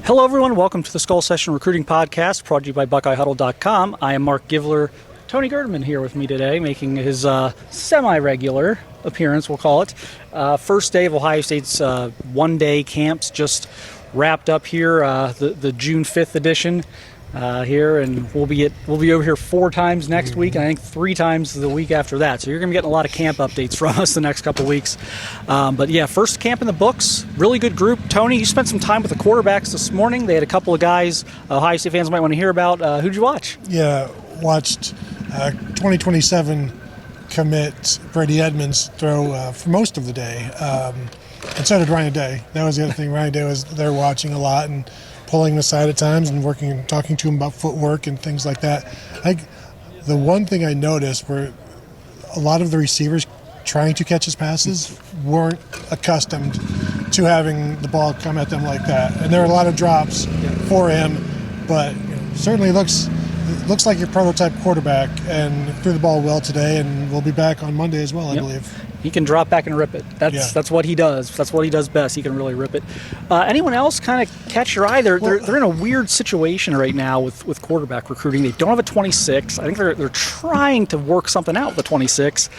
Hello, everyone. Welcome to the Skull Session Recruiting Podcast, brought to you by BuckeyeHuddle.com. I am Mark Givler. Tony Girdman here with me today, making his semi-regular appearance, we'll call it. First day of Ohio State's one-day camps just wrapped up here, the June 5th edition here, and we'll be over here 4 times next week, and I think 3 times the week after that. So you're going to be getting a lot of camp updates from us the next couple weeks. But yeah, first camp in the books. Really good group. Tony, you spent some time with the quarterbacks this morning. They had a couple of guys Ohio State fans might want to hear about. Who'd you watch? Yeah, watched 2027 commit Brady Edmonds throw for most of the day. And so did Ryan Day. That was the other thing. Ryan Day was there watching a lot and pulling him aside at times and working and talking to him about footwork and things like that. The one thing I noticed were a lot of the receivers trying to catch his passes weren't accustomed to having the ball come at them like that. And there were a lot of drops for him, but certainly looks like your prototype quarterback and threw the ball well today, and we'll be back on Monday as well, I believe. He can drop back and rip it. That's what he does. That's what he does best. He can really rip it. Anyone else kind of catch your eye? They're in a weird situation right now with quarterback recruiting. They don't have a 26. I think they're trying to work something out with the 26.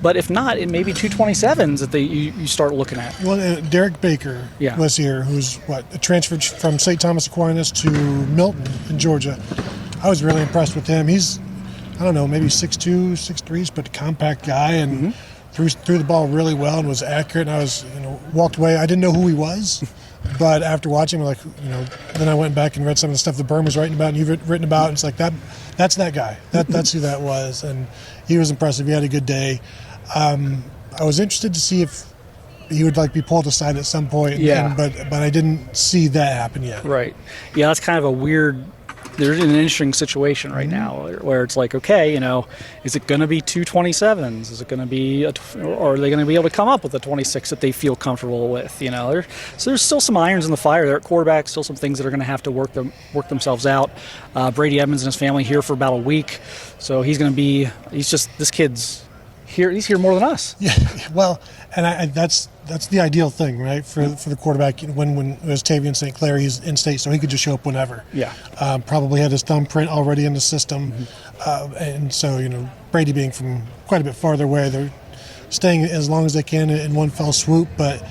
But if not, it may be 2 27s that you start looking at. Well, Derek Baker was here, who's transferred from St. Thomas Aquinas to Milton in Georgia. I was really impressed with him. He's, I don't know, maybe 6'2", 6'3", but a compact guy, and threw the ball really well and was accurate. And I was, walked away. I didn't know who he was, but after watching him, then I went back and read some of the stuff that Berm was writing about and you've written about. And it's like that's that guy. That's who that was, and he was impressive. He had a good day. I was interested to see if he would be pulled aside at some point. But I didn't see that happen yet. Right. Yeah, that's kind of a weird. They're in an interesting situation right now where it's like, okay, is it going to be 2 27s? Is it going to be, or are they going to be able to come up with a 26 that they feel comfortable with? So there's still some irons in the fire there at quarterback, still some things that are going to have to work themselves out. Brady Evans and his family here for about a week, so this kid's here. He's here more than us. Yeah, well, and that's the ideal thing, right? For the quarterback, when it was Tavian St. Clair, he's in state, so he could just show up whenever. Yeah. Probably had his thumbprint already in the system, and so Brady being from quite a bit farther away, they're staying as long as they can in one fell swoop. But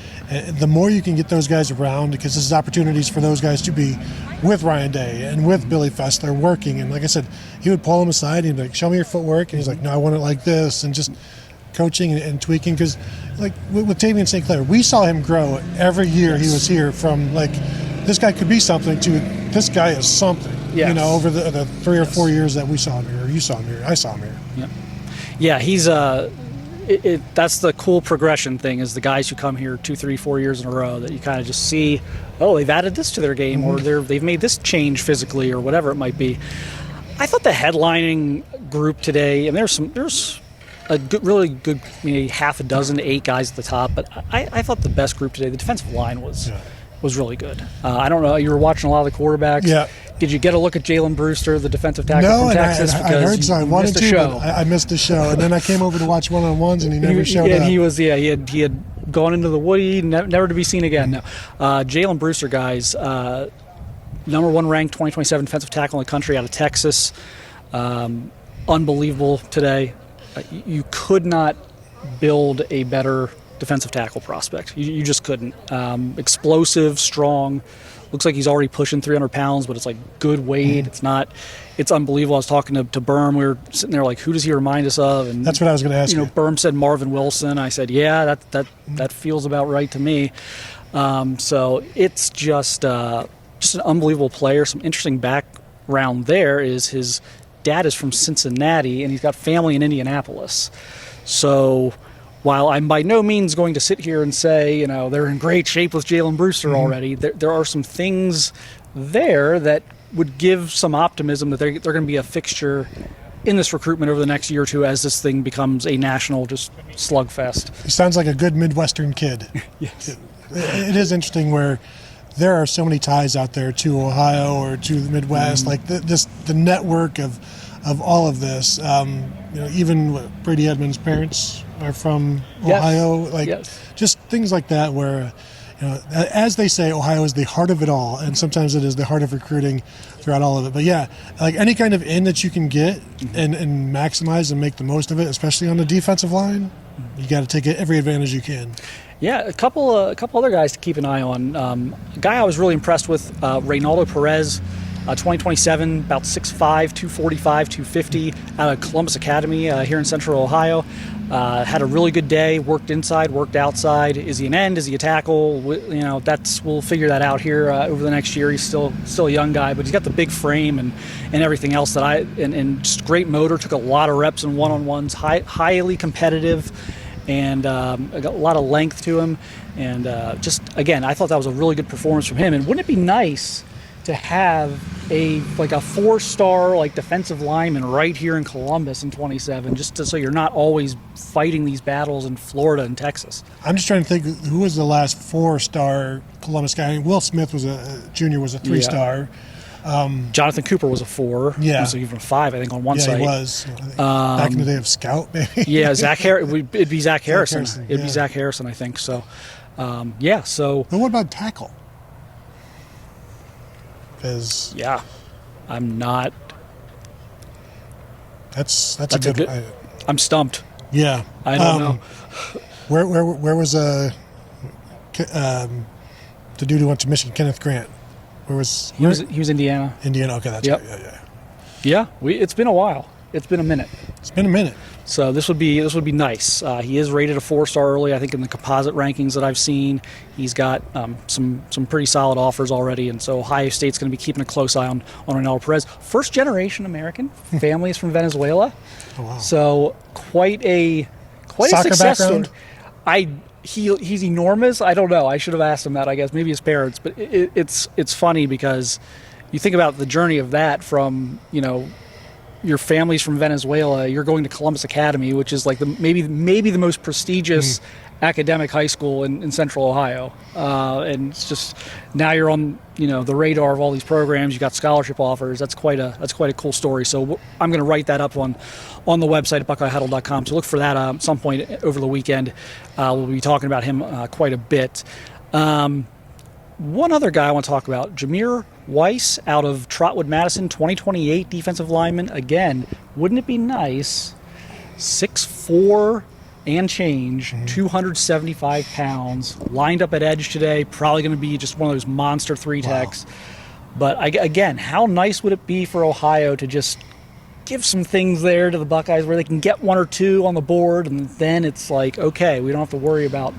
the more you can get those guys around, because this is opportunities for those guys to be with Ryan Day and with Billy Fessler working. And like I said, he would pull him aside and he'd be like, "Show me your footwork," and he's like, "No, I want it like this," and just coaching and tweaking. Because with Tavian St. Clair, we saw him grow every year he was here, from this guy could be something to this guy is something. Over the 3 or 4 years that we saw him here, you saw him here, I saw him here. Yeah, he's that's the cool progression thing, is the guys who come here 2, 3, 4 years in a row that you kind of just see, they've added this to their game, or they've made this change physically, or whatever it might be. I thought the headlining group today, and there's a really good, maybe half a dozen to 8 guys at the top, but I thought the best group today, the defensive line was really good. I don't know, you were watching a lot of the quarterbacks. Yeah. Did you get a look at Jaylen Brewster, the defensive tackle from Texas? I heard so. I wanted to, but I missed the show, and then I came over to watch one-on-ones, and he never showed up. And he had gone into the woody, never to be seen again. No, Jaylen Brewster, guys, number 1 ranked 2027 defensive tackle in the country out of Texas. Unbelievable today. You could not build a better defensive tackle prospect. You just couldn't. Explosive, strong. Looks like he's already pushing 300 pounds, but it's good weight. It's unbelievable. I was talking to Berm. We were sitting there who does he remind us of? And that's what I was going to ask you. Berm said Marvin Wilson. I said, yeah, that feels about right to me. So it's just an unbelievable player. Some interesting background there is his dad is from Cincinnati, and he's got family in Indianapolis. So while I'm by no means going to sit here and say, they're in great shape with Jaylen Brewster already, there are some things there that would give some optimism that they're going to be a fixture in this recruitment over the next year or two as this thing becomes a national just slugfest. He sounds like a good Midwestern kid. Yes. It is interesting where there are so many ties out there to Ohio or to the Midwest, the network of all of this. Even Brady Edmonds' parents are from Ohio. Just things like that where, as they say, Ohio is the heart of it all, and sometimes it is the heart of recruiting throughout all of it. But yeah, like any kind of in that you can get and maximize and make the most of it, especially on the defensive line, you got to take every advantage you can. Yeah, a couple other guys to keep an eye on. A guy I was really impressed with, Ronaldo Perez, 2027, about 6'5", 245, 250, out of Columbus Academy here in Central Ohio. Had a really good day, worked inside, worked outside. Is he an end? Is he a tackle? We'll figure that out here over the next year. He's still a young guy, but he's got the big frame and everything else and just great motor. Took a lot of reps in one-on-ones, highly competitive, and got a lot of length to him. And again, I thought that was a really good performance from him. And wouldn't it be nice to have a 4-star defensive lineman right here in Columbus in 27, so you're not always fighting these battles in Florida and Texas? I'm just trying to think who was the last 4-star Columbus guy. I mean, Will Smith was Jr. was a 3-star. Jonathan Cooper was a 4. Yeah, he was even a 5, I think, on one side. Yeah, he was. Back in the day of Scout, maybe. Yeah, it'd be Zach Harrison. It'd be Zach Harrison, I think. So, So. But what about tackle? I'm not. That's a good. I'm stumped. Yeah, I don't know. Where was the dude who went to Michigan, Kenneth Grant? He was Indiana. Indiana. Okay, that's right. Yeah. It's been a while. It's been a minute. So this would be nice. He is rated a 4-star early, I think, in the composite rankings that I've seen. He's got some pretty solid offers already, and so Ohio State's going to be keeping a close eye on Onel Perez. First-generation American, family is from Venezuela. Oh, wow. So quite a success story. He's enormous. I don't know. I should have asked him that, I guess. Maybe his parents. But it's funny because you think about the journey of that from, your family's from Venezuela, you're going to Columbus Academy, which is maybe the most prestigious academic high school in Central Ohio. And it's just now you're on the radar of all these programs. You got scholarship offers. That's quite a cool story. So I'm going to write that up on the website at BuckeyeHuddle.com. So look for that at some point over the weekend. We'll be talking about him quite a bit. One other guy I want to talk about, Jameer Weiss out of Trotwood Madison, 2028 defensive lineman. Again, wouldn't it be nice? 6'4" and change, 275 pounds, lined up at edge today, probably going to be just one of those monster 3-techs. Wow. But again, how nice would it be for Ohio to just give some things there to the Buckeyes where they can get 1 or 2 on the board, and then it's okay, we don't have to worry about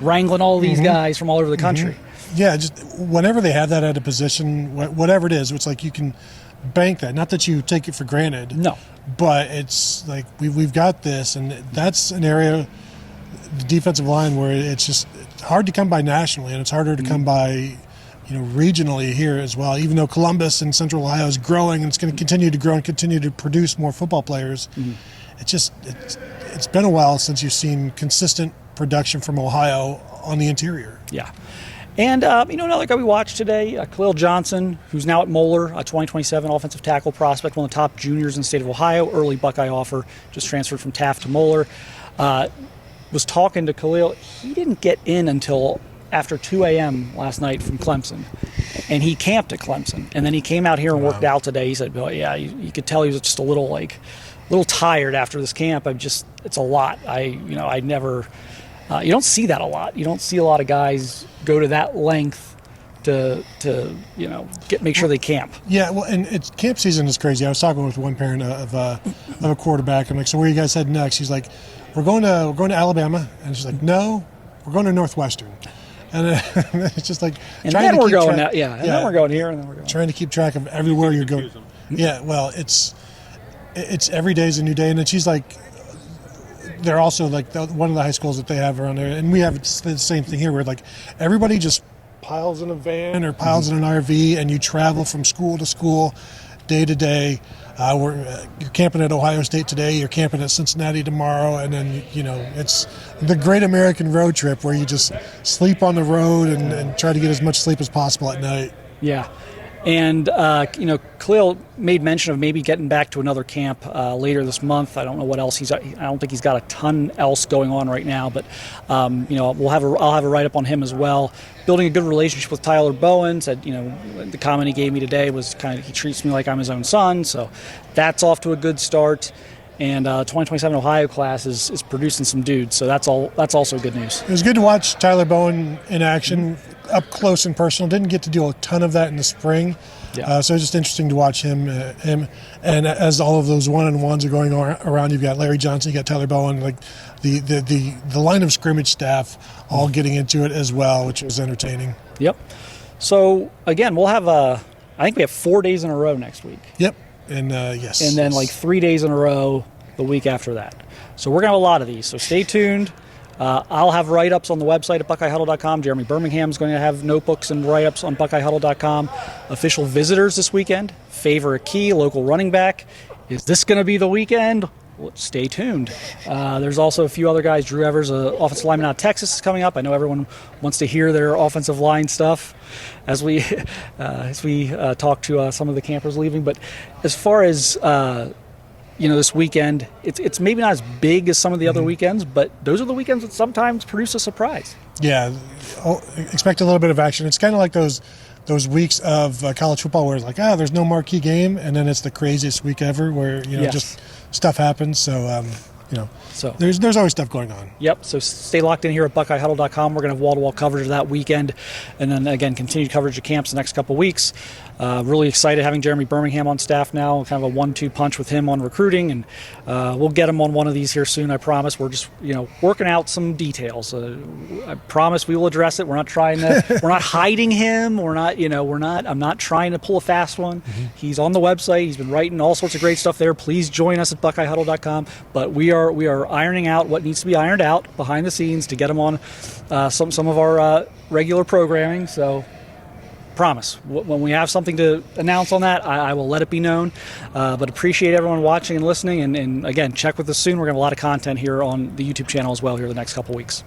wrangling all these guys from all over the country. Yeah, just whenever they have that at a position, whatever it is, it's you can bank that. Not that you take it for granted. No. But it's we've got this, and that's an area, the defensive line, where it's hard to come by nationally, and it's harder to come by, regionally here as well. Even though Columbus and Central Ohio is growing, and it's going to continue to grow and continue to produce more football players, it's been a while since you've seen consistent production from Ohio on the interior. Yeah. And, another guy we watched today, Khalil Johnson, who's now at Moeller, a 2027 offensive tackle prospect, one of the top juniors in the state of Ohio, early Buckeye offer, just transferred from Taft to Moeller. Was talking to Khalil. He didn't get in until after 2 a.m. last night from Clemson. And he camped at Clemson. And then he came out here and worked out today. He said, well, yeah, you could tell he was just a little tired after this camp. It's a lot. I never... you don't see that a lot. You don't see a lot of guys go to that length to make sure they camp. Yeah, well, and camp season is crazy. I was talking with one parent of a quarterback. I'm like, so where you guys heading next? She's like, we're going to Alabama, and she's like, no, we're going to Northwestern. And it's just and then we're going and then we're going here, and then we're going. Trying to keep track of everywhere you're going. Yeah, well, it's every day is a new day, and then she's like. They're also one of the high schools that they have around there, and we have the same thing here where everybody just piles in a van or piles in an RV, and you travel from school to school, day to day. You're camping at Ohio State today, you're camping at Cincinnati tomorrow, and then it's the great American road trip where you just sleep on the road and try to get as much sleep as possible at night. Yeah. And, Khalil made mention of maybe getting back to another camp later this month. I don't know what else I don't think he's got a ton else going on right now, but, I'll have a write-up on him as well. Building a good relationship with Tyler Bowen. Said, the comment he gave me today was he treats me like I'm his own son, so that's off to a good start. And 2027 Ohio class is producing some dudes, so that's also good news. It was good to watch Tyler Bowen in action, up close and personal. Didn't get to do a ton of that in the spring, Yeah. So it's just interesting to watch him. And as all of those one-on-ones are going around, you've got Larry Johnson, you got Tyler Bowen, like the line of scrimmage staff all getting into it as well, which was entertaining. Yep. So again, we'll have I think we have 4 days in a row next week. Yep. And yes. And then like 3 days in a row the week after that. So we're going to have a lot of these. So stay tuned. I'll have write-ups on the website at BuckeyeHuddle.com. Jeremy Birmingham's going to have notebooks and write-ups on BuckeyeHuddle.com. Official visitors this weekend. Favor a key, local running back. Is this going to be the weekend? Well, stay tuned. There's also a few other guys. Drew Evers, offensive lineman out of Texas, is coming up. I know everyone wants to hear their offensive line stuff as we talk to some of the campers leaving. But as far as this weekend, it's maybe not as big as some of the other weekends, but those are the weekends that sometimes produce a surprise. Yeah, expect a little bit of action. It's kind of like those weeks of college football where it's like, there's no marquee game, and then it's the craziest week ever where Yes. just stuff happens. So So there's always stuff going on. Yep. So stay locked in here at BuckeyeHuddle.com. We're going to have wall-to-wall coverage of that weekend, and then again continued coverage of camps the next couple weeks. Really excited having Jeremy Birmingham on staff now. Kind of a 1-2 punch with him on recruiting, and we'll get him on one of these here soon. I promise. We're just working out some details. I promise we will address it. We're not trying to. We're not hiding him. We're not. I'm not trying to pull a fast one. Mm-hmm. He's on the website. He's been writing all sorts of great stuff there. Please join us at BuckeyeHuddle.com. But we are ironing out what needs to be ironed out behind the scenes to get him on some of our regular programming. So promise, when we have something to announce on that, I will let it be known. But appreciate everyone watching and listening. And again, check with us soon. We're going to have a lot of content here on the YouTube channel as well here the next couple weeks.